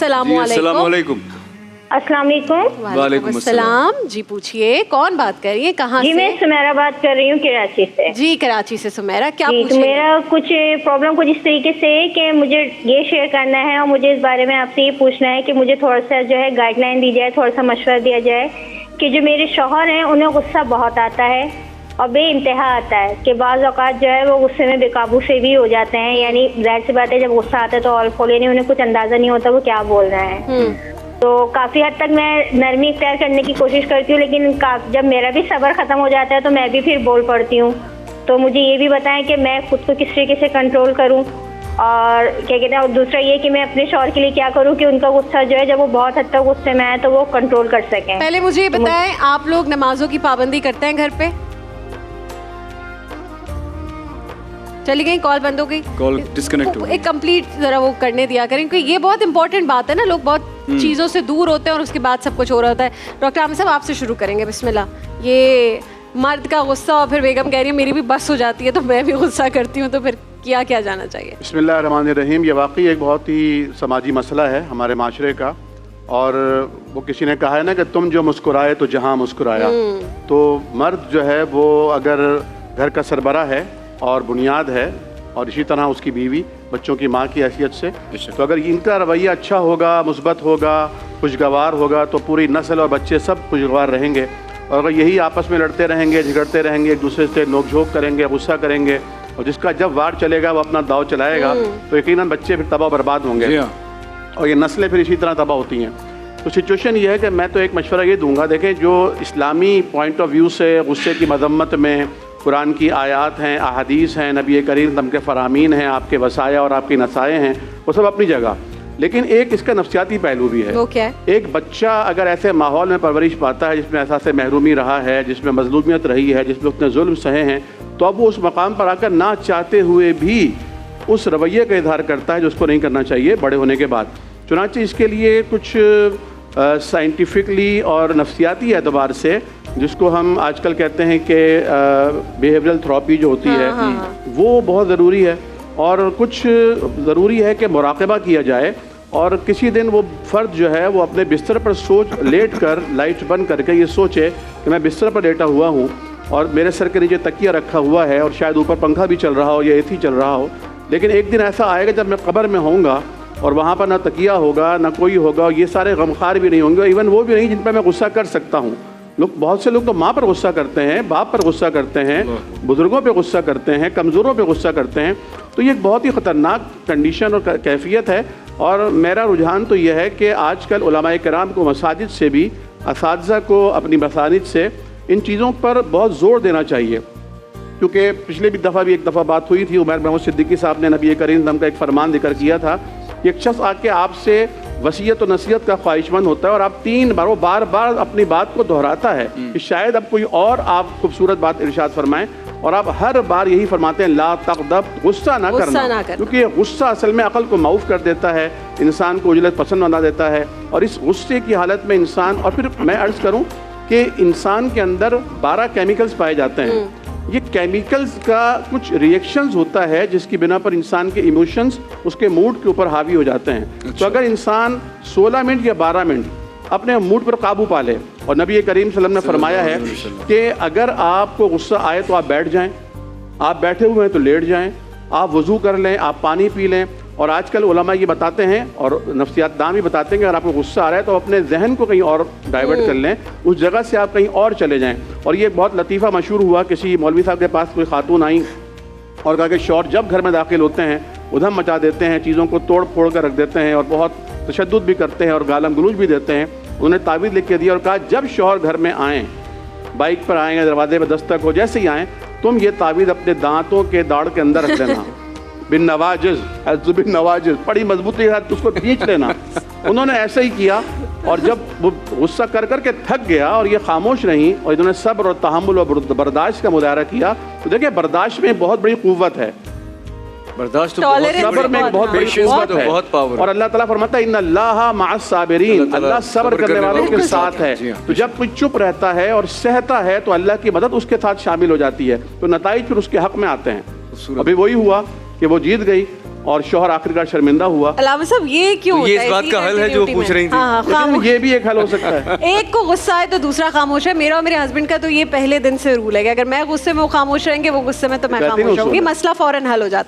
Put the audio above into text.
अस्सलाम वालेकुम। अस्सलाम वालेकुम। वालेकुम अस्सलाम। जी पूछिए, कौन बात कर रही है, कहाँ से? जी मैं सुमेरा बात कर रही हूँ कराची से। जी कराची से सुमेरा, क्या जी, पूछेंगे? तो मेरा कुछ प्रॉब्लम कुछ इस तरीके से है कि मुझे ये शेयर करना है और मुझे इस बारे में आपसे ये पूछना है कि मुझे थोड़ा सा जो है गाइडलाइन दी जाए, थोड़ा सा मशवरा दिया जाए कि जो मेरे शौहर हैं उन्हें गुस्सा बहुत आता है और बे इंतहा आता है कि बाज़ औक़ात जो है वो गुस्से में बेकाबू से भी हो जाते हैं। यानी ज़ाहिर सी बात है, जब गुस्सा आता है तो ऑल फोले नहीं, उन्हें कुछ अंदाज़ा नहीं होता वो क्या बोल रहे हैं। तो काफ़ी हद तक मैं नरमी इख्तियार करने की कोशिश करती हूँ, लेकिन जब मेरा भी सब्र ख़त्म हो जाता है तो मैं भी फिर बोल पड़ती हूँ। तो मुझे ये भी बताएं कि मैं खुद को किस तरीके से कंट्रोल करूँ और क्या कहते हैं, और दूसरा ये कि मैं अपने शौहर के लिए क्या करूँ कि उनका गुस्सा जो है जब वो बहुत हद तक गुस्से में आए तो वो कंट्रोल कर सकें। पहले मुझे ये बताएं, आप लोग नमाजों की पाबंदी करते हैं घर पे? चली गई, कॉल बंद हो गई, कॉल डिस्कनेक्ट हो गई। एक कंप्लीट जरा वो करने दिया करें, क्योंकि ये बहुत इंपॉर्टेंट बात है ना। लोग बहुत चीज़ों से दूर होते हैं और उसके बाद सब कुछ हो रहा होता है। डॉक्टर आमिर साहब आपसे शुरू करेंगे, बिस्मिल्लाह। ये मर्द का गुस्सा और फिर बेगम कह रही है मेरी भी बस हो जाती है तो मैं भी गुस्सा करती हूँ, तो फिर क्या जाना चाहिए? बिस्मिल्लाहिर्रहमानिर्रहीम। ये वाकई एक बहुत ही समाजी मसला है हमारे माशरे का, और वो किसी ने कहा है ना कि तुम जो मुस्कुराए तो जहाँ मुस्कुराया। तो मर्द जो है वो अगर घर का सरबरा है और बुनियाद है, और इसी तरह उसकी बीवी बच्चों की माँ की हैसियत से, तो अगर इनका रवैया अच्छा होगा, मुस्बत होगा, खुशगवार होगा, तो पूरी नस्ल और बच्चे सब खुशगवार रहेंगे। और अगर यही आपस में लड़ते रहेंगे, झगड़ते रहेंगे, एक दूसरे से नोकझोंक करेंगे, गुस्सा करेंगे, और जिसका जब वार चलेगा वो अपना दाव चलाएगा, तो यकीनन बच्चे फिर तबाह बर्बाद होंगे और ये नस्लें फिर इसी तरह तबाह होती हैं। तो सिचुएशन ये है कि मैं तो एक मशवरा ये दूंगा, देखें जो इस्लामी पॉइंट ऑफ व्यू से गुस्से की मजम्मत में कुरान की आयात हैं, अहादीस हैं, नबी करीम तम के फ़रामीन हैं, आपके वसाया और आपकी नसाए हैं, वो सब अपनी जगह, लेकिन एक इसका नफ्सियाती पहलू भी है। वो क्या है? एक बच्चा अगर ऐसे माहौल में परवरिश पाता है जिसमें एहसास महरूमी रहा है, जिसमें मजलूमियत रही है, जिसमें उसने जुल्म सहे हैं, तो अब वो उस मकाम पर आकर ना चाहते हुए भी उस रवैये का इजहार करता है जो उसको नहीं करना चाहिए बड़े होने के बाद। चुनांचे इसके लिए कुछ साइंटिफिकली और नफ्सियाती एतबार से, जिसको हम आजकल कहते हैं कि बिहेवियरल थेरेपी जो होती है, वो बहुत ज़रूरी है। और कुछ ज़रूरी है कि मुराक़बा किया जाए, और किसी दिन वो फ़र्द जो है वो अपने बिस्तर पर लेट कर लाइट बंद करके ये सोचे कि मैं बिस्तर पर लेटा हुआ हूँ और मेरे सर के नीचे तकिया रखा हुआ है और शायद ऊपर पंखा भी चल रहा हो या एसी चल रहा हो, लेकिन एक दिन ऐसा आएगा जब मैं कब्र में होऊंगा और वहाँ पर ना तकिया होगा, ना कोई होगा, ये सारे गमखार भी नहीं होंगे, इवन वो भी नहीं जिन पर मैं गुस्सा कर सकता हूँ। बहुत से लोग तो माँ पर गुस्सा करते हैं, बाप पर गुस्सा करते हैं, बुज़ुर्गों पे गुस्सा करते हैं, कमज़ोरों पे गुस्सा करते हैं। तो ये एक बहुत ही ख़तरनाक कंडीशन और कैफियत है। और मेरा रुझान तो यह है कि आजकल उलमाए किराम को मसाजिद से भी, असातिज़ा को अपनी मसाजिद से इन चीज़ों पर बहुत ज़ोर देना चाहिए, क्योंकि पिछले भी दफ़ा भी एक दफ़ा बात हुई थी, उमर महमूद सिद्दीकी साहब ने नबी करीम का एक फरमान जिक्र किया था कि एक शख्स आके आपसे वसीयत और नसीहत का ख्वाहिशमंद होता है और आप 3 बार वो बार बार अपनी बात को दोहराता है कि शायद अब कोई और आप खूबसूरत बात इरशाद फरमाएं, और आप हर बार यही फरमाते हैं ला तग़दब, गुस्सा ना करना, क्योंकि गुस्सा असल में अक़ल को माऊफ कर देता है, इंसान को उजलत पसंद बना देता है। और इस गुस्से की हालत में इंसान, और फिर मैं अर्ज़ करूँ कि इंसान के अंदर 12 केमिकल्स पाए जाते हैं। ये केमिकल्स का कुछ रिएक्शंस होता है जिसकी बिना पर इंसान के इमोशंस उसके मूड के ऊपर हावी हो जाते हैं। तो अगर इंसान 16 मिनट या 12 मिनट अपने मूड पर काबू पा ले, और नबी करीम सल्लल्लाहु अलैहि वसल्लम ने फरमाया है कि अगर आपको गुस्सा आए तो आप बैठ जाएं, आप बैठे हुए हैं तो लेट जाएं, आप वज़ू कर लें, आप पानी पी लें। और आजकल उलमा ये बताते हैं और नफ्सियात दान भी बताते हैं कि अगर आपको गुस्सा आ रहा है तो अपने जहन को कहीं और डाइवर्ट कर लें, उस जगह से आप कहीं और चले जाएं। और ये बहुत लतीफ़ा मशहूर हुआ, किसी मौलवी साहब के पास कोई खातून आई और कहा कि शौहर जब घर में दाखिल होते हैं उधम मचा देते हैं, चीज़ों को तोड़ फोड़ कर रख देते हैं और बहुत तशद्दुद भी करते हैं और गालम गलूज भी देते हैं। उन्होंने तावीज़ लिख के दिया और कहा जब शौहर घर में आएँ, बाइक पर आएँ, दरवाजे पर दस्तक हो, जैसे ही आएँ तुम ये तावीज़ अपने दांतों के दाढ़ के अंदर रख देना, बिन नवाजिज, बड़ी मजबूती के साथ उसको खींच लेना। उन्होंने ऐसे ही किया, और जब वो गुस्सा कर करके थक गया और ये खामोश रहीं और इन्होंने सब्र और तहम्मुल और बर्दाश्त का मुजाहरा किया, तो देखिए बर्दाश्त में बहुत बड़ी क़ुव्वत है, बर्दाश्त सब्र में बहुत बड़ी क़ुव्वत है, और अल्लाह ताला फरमाता है इन्नल्लाहा मअस साबिरीन, अल्लाह सब्र करने वालों के साथ है। तो जब कोई चुप रहता है और सहता है तो अल्लाह की मदद उसके साथ शामिल हो जाती है, तो नताइज फिर उसके हक में आते हैं। अभी वही हुआ कि वो जीत गई, اور شوہر آخرکار شرمندہ ہوا. علامہ صاحب یہ کیوں تو یہ ہوتا ہے اس بات کا حل ہے جو پوچھ رہی تھی. ہاں لیکن خاموش. یہ بھی ایک حل ہو سکتا ہے. ایک کو غصہ آئے تو دوسرا خاموش ہے. میرا اور میرے ہسبینڈ کا تو یہ پہلے دن سے رول ہے کہ اگر میں غصے میں وہ خاموش رہیں گے وہ غصے میں تو میں کہتے ہیں خاموش رہوں گی, اصول ہے. مسئلہ فوراً حل ہو جاتا ہے.